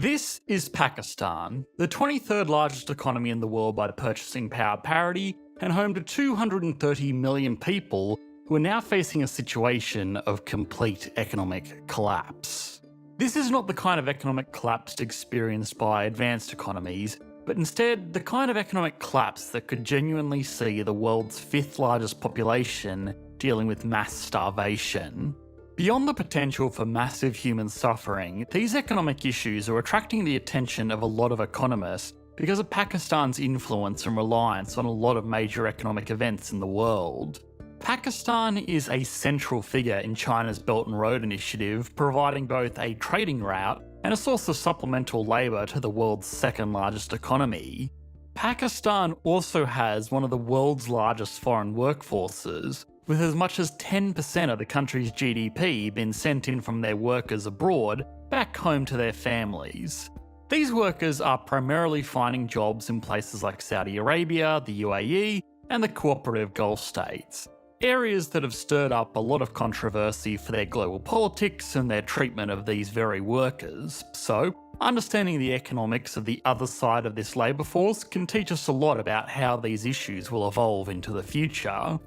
This is Pakistan, the 23rd largest economy in the world by purchasing power parity and home to 230 million people who are now facing a situation of complete economic collapse. This is not the kind of economic collapse experienced by advanced economies, but instead the kind of economic collapse that could genuinely see the world's fifth largest population dealing with mass starvation. Beyond the potential for massive human suffering, these economic issues are attracting the attention of a lot of economists because of Pakistan's influence and reliance on a lot of major economic events in the world. Pakistan is a central figure in China's Belt and Road Initiative, providing both a trading route and a source of supplemental labour to the world's second largest economy. Pakistan also has one of the world's largest foreign workforces, with as much as 10% of the country's GDP being sent in from their workers abroad back home to their families. These workers are primarily finding jobs in places like Saudi Arabia, the UAE, and the cooperative Gulf states, areas that have stirred up a lot of controversy for their global politics and their treatment of these very workers. So, understanding the economics of the other side of this labour force can teach us a lot about how these issues will evolve into the future.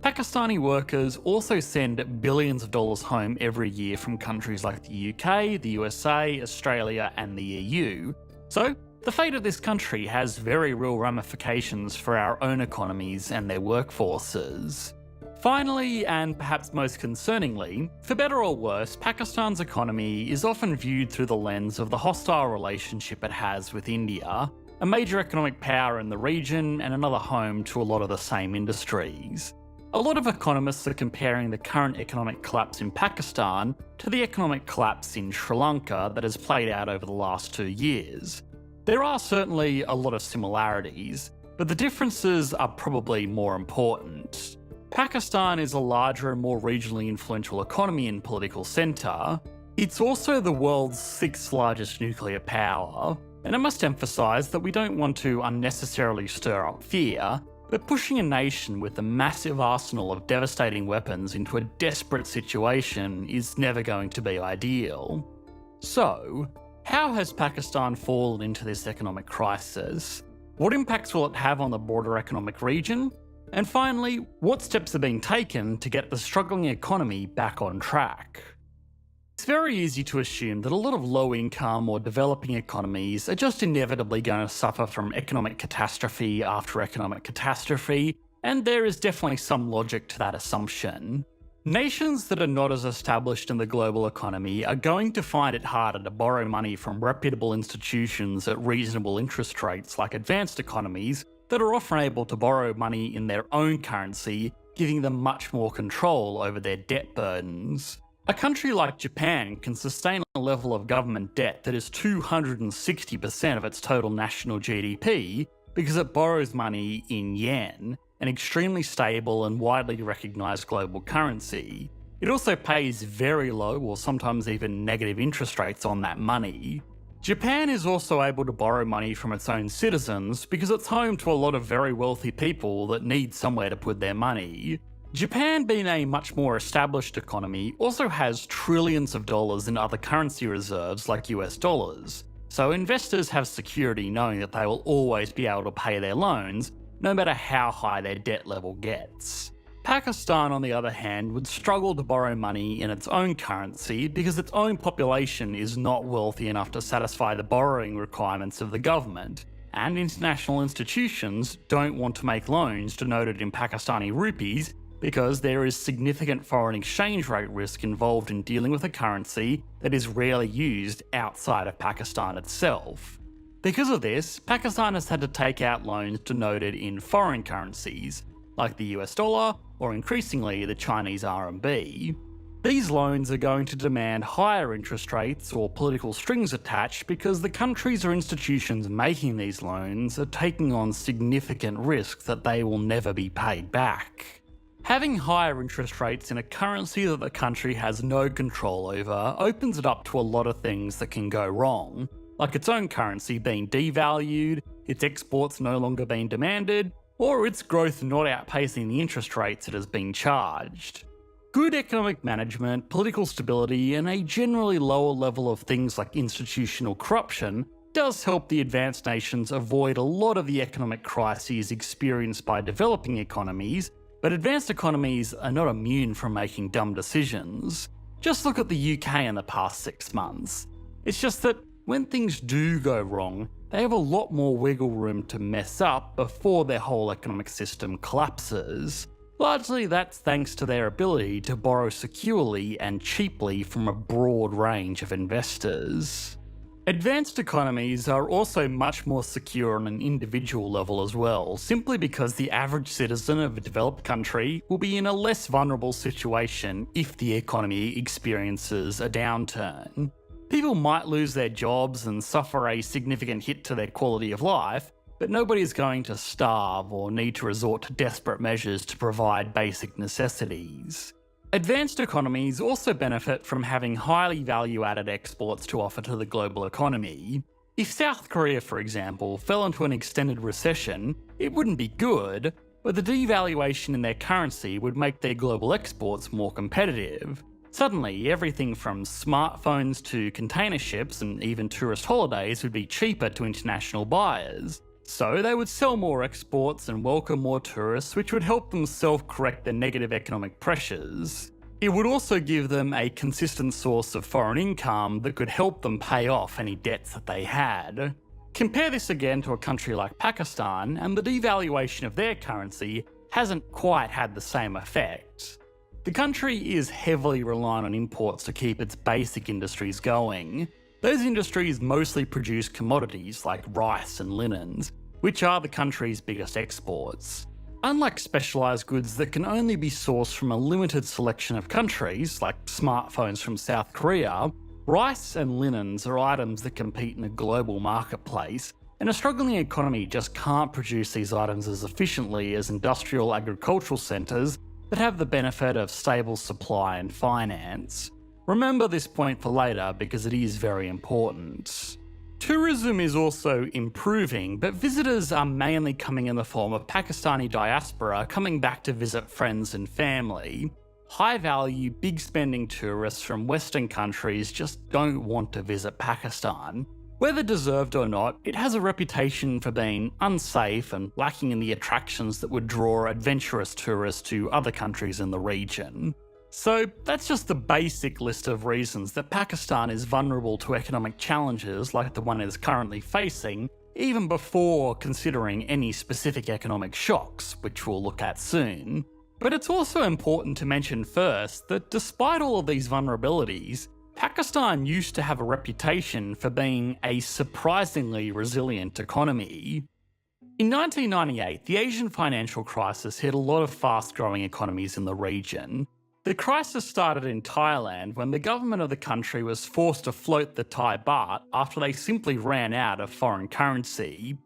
Pakistani workers also send billions of dollars home every year from countries like the UK, the USA, Australia, and the EU. So, the fate of this country has very real ramifications for our own economies and their workforces. Finally, and perhaps most concerningly, for better or worse, Pakistan's economy is often viewed through the lens of the hostile relationship it has with India, a major economic power in the region and another home to a lot of the same industries. A lot of economists are comparing the current economic collapse in Pakistan to the economic collapse in Sri Lanka that has played out over the last 2 years. There are certainly a lot of similarities, but the differences are probably more important. Pakistan is a larger and more regionally influential economy and political centre. It's also the world's 6th largest nuclear power, and I must emphasise that we don't want to unnecessarily stir up fear, but pushing a nation with a massive arsenal of devastating weapons into a desperate situation is never going to be ideal. So, how has Pakistan fallen into this economic crisis? What impacts will it have on the broader economic region? And finally, what steps are being taken to get the struggling economy back on track? It's very easy to assume that a lot of low-income or developing economies are just inevitably going to suffer from economic catastrophe after economic catastrophe, and there is definitely some logic to that assumption. Nations that are not as established in the global economy are going to find it harder to borrow money from reputable institutions at reasonable interest rates like advanced economies that are often able to borrow money in their own currency, giving them much more control over their debt burdens. A country like Japan can sustain a level of government debt that is 260% of its total national GDP because it borrows money in yen, an extremely stable and widely recognised global currency. It also pays very low or sometimes even negative interest rates on that money. Japan is also able to borrow money from its own citizens because it's home to a lot of very wealthy people that need somewhere to put their money. Japan, being a much more established economy, also has trillions of dollars in other currency reserves like US dollars, so investors have security knowing that they will always be able to pay their loans, no matter how high their debt level gets. Pakistan, on the other hand, would struggle to borrow money in its own currency because its own population is not wealthy enough to satisfy the borrowing requirements of the government, and international institutions don't want to make loans denoted in Pakistani rupees because there is significant foreign exchange rate risk involved in dealing with a currency that is rarely used outside of Pakistan itself. Because of this, Pakistan has had to take out loans denoted in foreign currencies, like the US dollar or increasingly the Chinese RMB. These loans are going to demand higher interest rates or political strings attached because the countries or institutions making these loans are taking on significant risk that they will never be paid back. Having higher interest rates in a currency that the country has no control over opens it up to a lot of things that can go wrong, like its own currency being devalued, its exports no longer being demanded, or its growth not outpacing the interest rates it has been charged. Good economic management, political stability, and a generally lower level of things like institutional corruption does help the advanced nations avoid a lot of the economic crises experienced by developing economies, but advanced economies are not immune from making dumb decisions. Just look at the UK in the past 6 months. It's just that when things do go wrong, they have a lot more wiggle room to mess up before their whole economic system collapses. Largely that's thanks to their ability to borrow securely and cheaply from a broad range of investors. Advanced economies are also much more secure on an individual level as well, simply because the average citizen of a developed country will be in a less vulnerable situation if the economy experiences a downturn. People might lose their jobs and suffer a significant hit to their quality of life, but nobody is going to starve or need to resort to desperate measures to provide basic necessities. Advanced economies also benefit from having highly value-added exports to offer to the global economy. If South Korea, for example, fell into an extended recession, it wouldn't be good, but the devaluation in their currency would make their global exports more competitive. Suddenly, everything from smartphones to container ships and even tourist holidays would be cheaper to international buyers. So they would sell more exports and welcome more tourists, which would help them self-correct their negative economic pressures. It would also give them a consistent source of foreign income that could help them pay off any debts that they had. Compare this again to a country like Pakistan, and the devaluation of their currency hasn't quite had the same effect. The country is heavily reliant on imports to keep its basic industries going. Those industries mostly produce commodities like rice and linens, which are the country's biggest exports. Unlike specialised goods that can only be sourced from a limited selection of countries, like smartphones from South Korea, rice and linens are items that compete in a global marketplace, and a struggling economy just can't produce these items as efficiently as industrial agricultural centres that have the benefit of stable supply and finance. Remember this point for later because it is very important. Tourism is also improving, but visitors are mainly coming in the form of Pakistani diaspora coming back to visit friends and family. High-value, big-spending tourists from Western countries just don't want to visit Pakistan. Whether deserved or not, it has a reputation for being unsafe and lacking in the attractions that would draw adventurous tourists to other countries in the region. So that's just the basic list of reasons that Pakistan is vulnerable to economic challenges like the one it is currently facing, even before considering any specific economic shocks, which we'll look at soon. But it's also important to mention first that despite all of these vulnerabilities, Pakistan used to have a reputation for being a surprisingly resilient economy. In 1998, the Asian financial crisis hit a lot of fast-growing economies in the region. The crisis started in Thailand when the government of the country was forced to float the Thai baht after they simply ran out of foreign currency.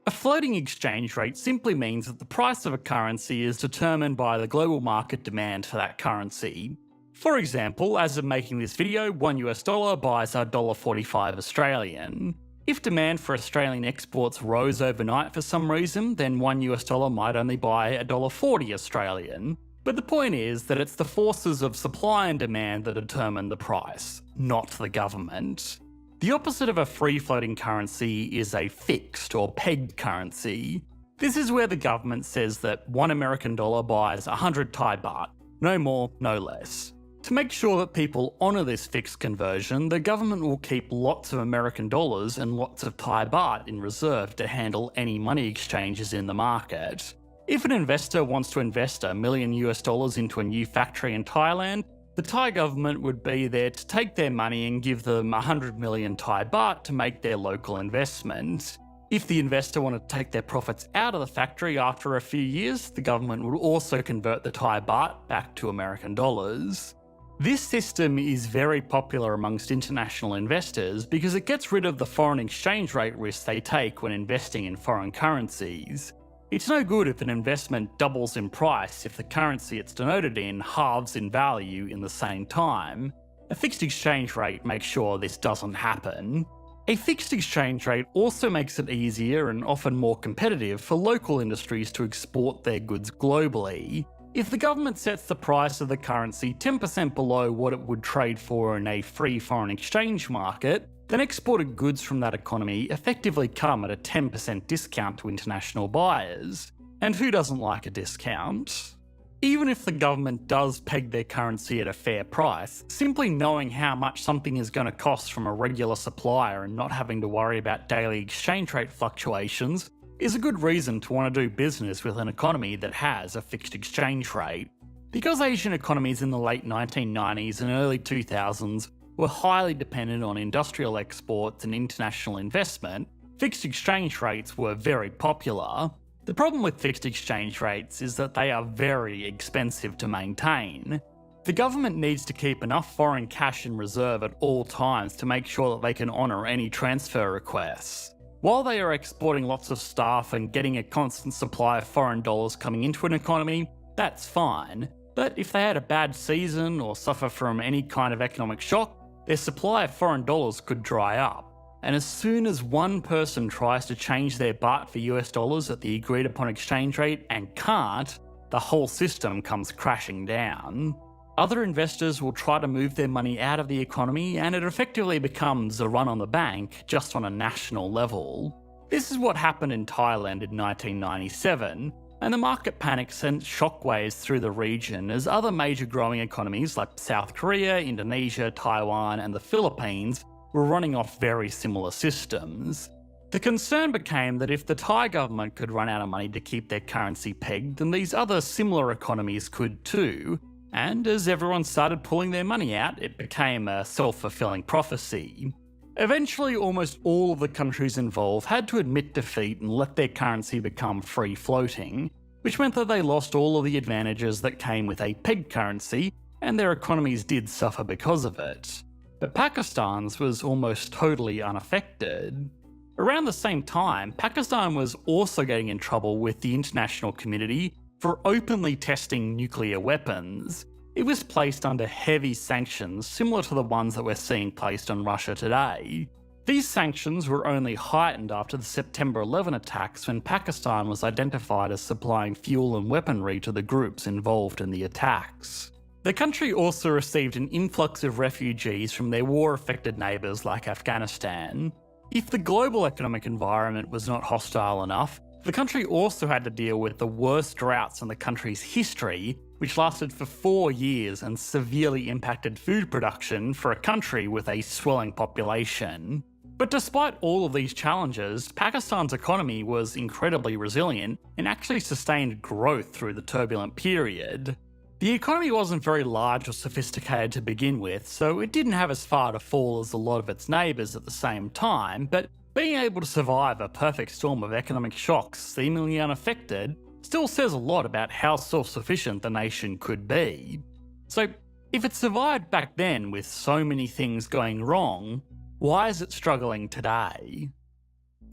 A floating exchange rate simply means that the price of a currency is determined by the global market demand for that currency. For example, as of making this video, $1 buys $1.45 Australian. If demand for Australian exports rose overnight for some reason, then $1 might only buy $1.40 Australian. But the point is that it's the forces of supply and demand that determine the price, not the government. The opposite of a free-floating currency is a fixed or pegged currency. This is where the government says that $1 American buys 100 Thai baht, no more, no less. To make sure that people honour this fixed conversion, the government will keep lots of American dollars and lots of Thai baht in reserve to handle any money exchanges in the market. If an investor wants to invest $1 million into a new factory in Thailand, the Thai government would be there to take their money and give them 100 million Thai baht to make their local investment. If the investor wanted to take their profits out of the factory after a few years, the government would also convert the Thai baht back to American dollars. This system is very popular amongst international investors because it gets rid of the foreign exchange rate risk they take when investing in foreign currencies. It's no good if an investment doubles in price if the currency it's denoted in halves in value in the same time. A fixed exchange rate makes sure this doesn't happen. A fixed exchange rate also makes it easier and often more competitive for local industries to export their goods globally. If the government sets the price of the currency 10% below what it would trade for in a free foreign exchange market, then exported goods from that economy effectively come at a 10% discount to international buyers. And who doesn't like a discount? Even if the government does peg their currency at a fair price, simply knowing how much something is going to cost from a regular supplier and not having to worry about daily exchange rate fluctuations is a good reason to want to do business with an economy that has a fixed exchange rate. Because Asian economies in the late 1990s and early 2000s were highly dependent on industrial exports and international investment, fixed exchange rates were very popular. The problem with fixed exchange rates is that they are very expensive to maintain. The government needs to keep enough foreign cash in reserve at all times to make sure that they can honour any transfer requests. While they are exporting lots of stuff and getting a constant supply of foreign dollars coming into an economy, that's fine. But if they had a bad season or suffer from any kind of economic shock, their supply of foreign dollars could dry up. And as soon as one person tries to change their baht for US dollars at the agreed upon exchange rate and can't, the whole system comes crashing down. Other investors will try to move their money out of the economy, and it effectively becomes a run on the bank just on a national level. This is what happened in Thailand in 1997, and the market panic sent shockwaves through the region as other major growing economies like South Korea, Indonesia, Taiwan, and the Philippines were running off very similar systems. The concern became that if the Thai government could run out of money to keep their currency pegged, then these other similar economies could too. And as everyone started pulling their money out, it became a self-fulfilling prophecy. Eventually, almost all of the countries involved had to admit defeat and let their currency become free-floating, which meant that they lost all of the advantages that came with a pegged currency, and their economies did suffer because of it. But Pakistan's was almost totally unaffected. Around the same time, Pakistan was also getting in trouble with the international community for openly testing nuclear weapons. It was placed under heavy sanctions similar to the ones that we're seeing placed on Russia today. These sanctions were only heightened after the September 11 attacks, when Pakistan was identified as supplying fuel and weaponry to the groups involved in the attacks. The country also received an influx of refugees from their war-affected neighbours like Afghanistan. If the global economic environment was not hostile enough, the country also had to deal with the worst droughts in the country's history, which lasted for 4 years and severely impacted food production for a country with a swelling population. But despite all of these challenges, Pakistan's economy was incredibly resilient and actually sustained growth through the turbulent period. The economy wasn't very large or sophisticated to begin with, so it didn't have as far to fall as a lot of its neighbours at the same time, but being able to survive a perfect storm of economic shocks seemingly unaffected still says a lot about how self-sufficient the nation could be. So, if it survived back then with so many things going wrong, why is it struggling today?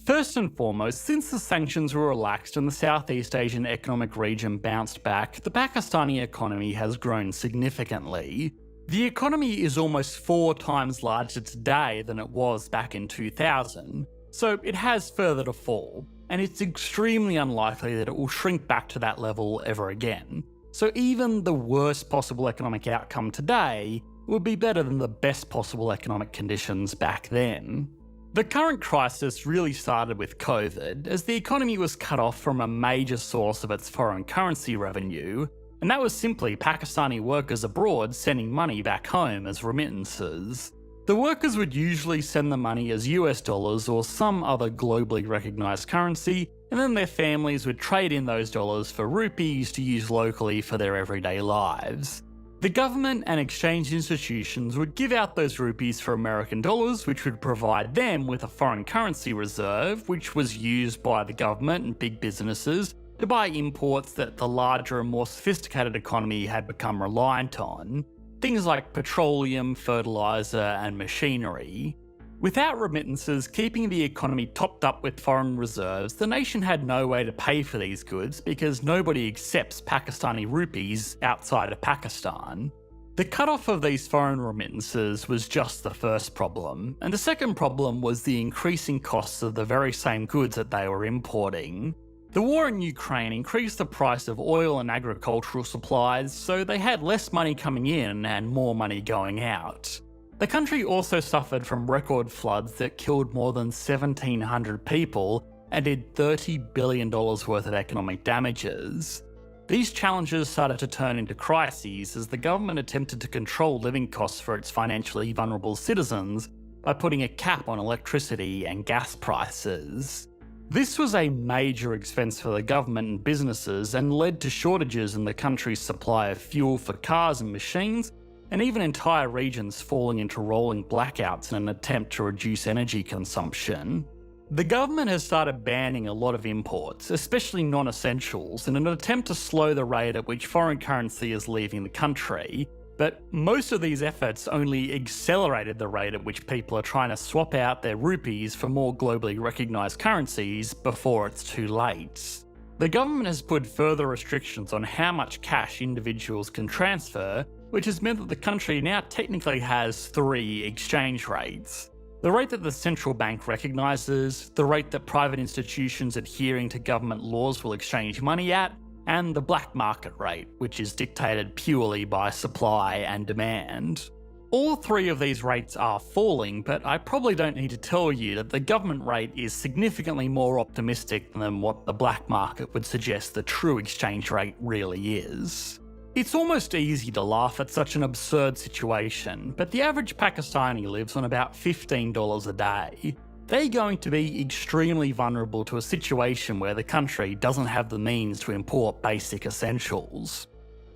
First and foremost, since the sanctions were relaxed and the Southeast Asian economic region bounced back, the Pakistani economy has grown significantly. The economy is almost 4 times larger today than it was back in 2000, so it has further to fall, and it's extremely unlikely that it will shrink back to that level ever again. So even the worst possible economic outcome today would be better than the best possible economic conditions back then. The current crisis really started with COVID, as the economy was cut off from a major source of its foreign currency revenue, and that was simply Pakistani workers abroad sending money back home as remittances. The workers would usually send the money as US dollars or some other globally recognised currency, and then their families would trade in those dollars for rupees to use locally for their everyday lives. The government and exchange institutions would give out those rupees for American dollars, which would provide them with a foreign currency reserve, which was used by the government and big businesses to buy imports that the larger and more sophisticated economy had become reliant on. Things like petroleum, fertiliser and machinery. Without remittances keeping the economy topped up with foreign reserves, the nation had no way to pay for these goods because nobody accepts Pakistani rupees outside of Pakistan. The cut-off of these foreign remittances was just the first problem, and the second problem was the increasing costs of the very same goods that they were importing. The war in Ukraine increased the price of oil and agricultural supplies, so they had less money coming in and more money going out. The country also suffered from record floods that killed more than 1,700 people and did $30 billion worth of economic damages. These challenges started to turn into crises as the government attempted to control living costs for its financially vulnerable citizens by putting a cap on electricity and gas prices. This was a major expense for the government and businesses and led to shortages in the country's supply of fuel for cars and machines, and even entire regions falling into rolling blackouts in an attempt to reduce energy consumption. The government has started banning a lot of imports, especially non-essentials, in an attempt to slow the rate at which foreign currency is leaving the country, but most of these efforts only accelerated the rate at which people are trying to swap out their rupees for more globally recognised currencies before it's too late. The government has put further restrictions on how much cash individuals can transfer, which has meant that the country now technically has 3 exchange rates. The rate that the central bank recognises, the rate that private institutions adhering to government laws will exchange money at, and the black market rate, which is dictated purely by supply and demand. All 3 of these rates are falling, but I probably don't need to tell you that the government rate is significantly more optimistic than what the black market would suggest the true exchange rate really is. It's almost easy to laugh at such an absurd situation, but the average Pakistani lives on about $15 a day. They're going to be extremely vulnerable to a situation where the country doesn't have the means to import basic essentials.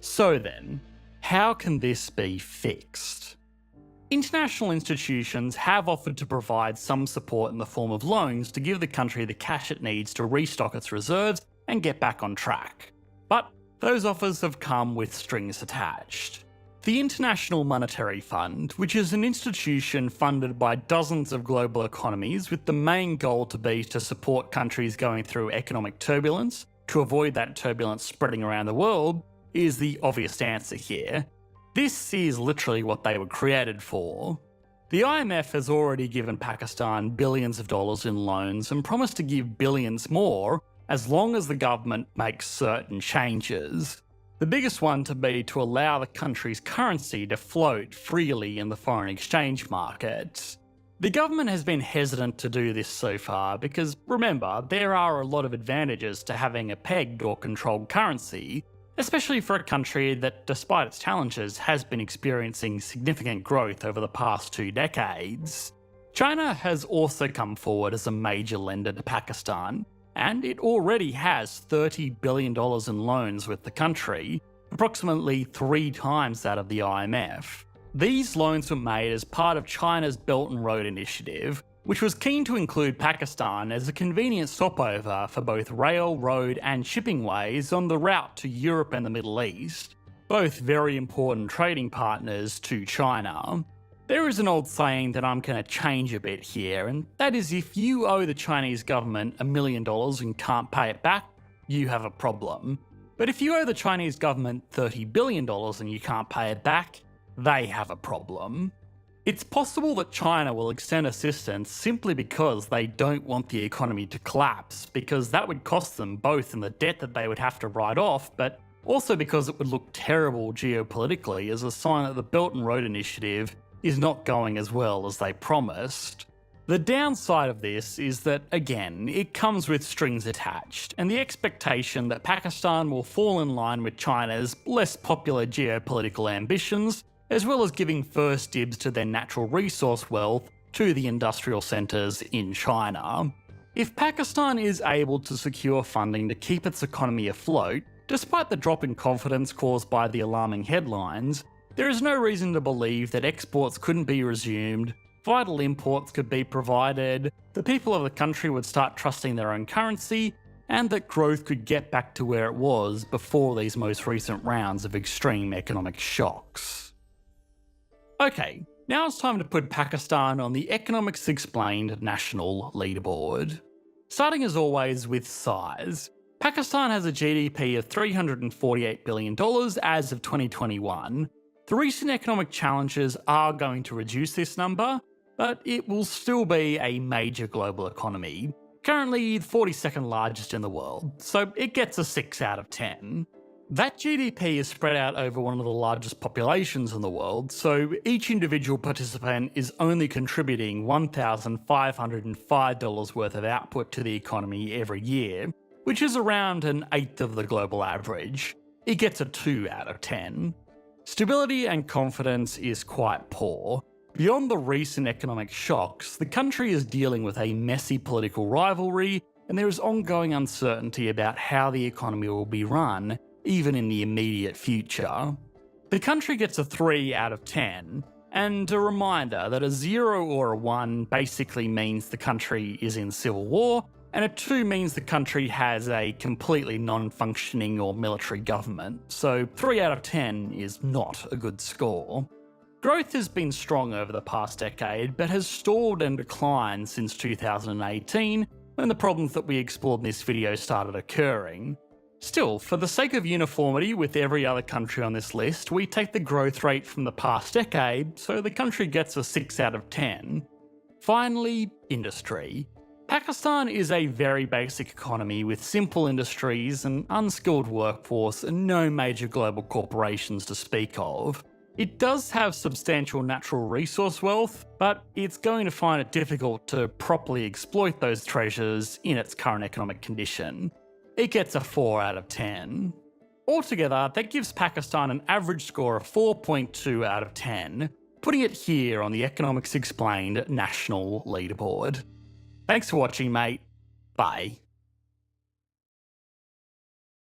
So then, how can this be fixed? International institutions have offered to provide some support in the form of loans to give the country the cash it needs to restock its reserves and get back on track. But those offers have come with strings attached. The International Monetary Fund, which is an institution funded by dozens of global economies with the main goal to be to support countries going through economic turbulence, to avoid that turbulence spreading around the world, is the obvious answer here. This is literally what they were created for. The IMF has already given Pakistan billions of dollars in loans and promised to give billions more as long as the government makes certain changes. The biggest one to be to allow the country's currency to float freely in the foreign exchange market. The government has been hesitant to do this so far because, remember, there are a lot of advantages to having a pegged or controlled currency, especially for a country that, despite its challenges, has been experiencing significant growth over the past 2 decades. China has also come forward as a major lender to Pakistan, and it already has $30 billion in loans with the country, approximately 3 times that of the IMF. These loans were made as part of China's Belt and Road Initiative, which was keen to include Pakistan as a convenient stopover for both rail, road and shipping ways on the route to Europe and the Middle East, both very important trading partners to China. There is an old saying that I'm going to change a bit here, and that is if you owe the Chinese government $1 million and can't pay it back, you have a problem. But if you owe the Chinese government $30 billion and you can't pay it back, they have a problem. It's possible that China will extend assistance simply because they don't want the economy to collapse, because that would cost them both in the debt that they would have to write off, but also because it would look terrible geopolitically as a sign that the Belt and Road Initiative is not going as well as they promised. The downside of this is that, again, it comes with strings attached, and the expectation that Pakistan will fall in line with China's less popular geopolitical ambitions, as well as giving first dibs to their natural resource wealth to the industrial centres in China. If Pakistan is able to secure funding to keep its economy afloat, despite the drop in confidence caused by the alarming headlines, there is no reason to believe that exports couldn't be resumed, vital imports could be provided, the people of the country would start trusting their own currency, and that growth could get back to where it was before these most recent rounds of extreme economic shocks. Okay, now it's time to put Pakistan on the Economics Explained national leaderboard. Starting as always with size. Pakistan has a GDP of $348 billion as of 2021. The recent economic challenges are going to reduce this number, but it will still be a major global economy. currently the 42nd largest in the world, so it gets a 6 out of 10. That GDP is spread out over one of the largest populations in the world, so each individual participant is only contributing $1,505 worth of output to the economy every year, which is around an eighth of the global average. It gets a 2 out of 10. Stability and confidence is quite poor. Beyond the recent economic shocks, the country is dealing with a messy political rivalry, and there is ongoing uncertainty about how the economy will be run, even in the immediate future. The country gets a 3 out of 10, and a reminder that a 0 or a 1 basically means the country is in civil war, and a 2 means the country has a completely non-functioning or military government, so 3 out of 10 is not a good score. Growth has been strong over the past decade, but has stalled and declined since 2018, when the problems that we explored in this video started occurring. Still, for the sake of uniformity with every other country on this list, we take the growth rate from the past decade, so the country gets a 6 out of 10. Finally, industry. Pakistan is a very basic economy with simple industries, an unskilled workforce, and no major global corporations to speak of. It does have substantial natural resource wealth, but it's going to find it difficult to properly exploit those treasures in its current economic condition. It gets a 4 out of 10. Altogether, that gives Pakistan an average score of 4.2 out of 10, putting it here on the Economics Explained national leaderboard. Thanks for watching, mate. Bye.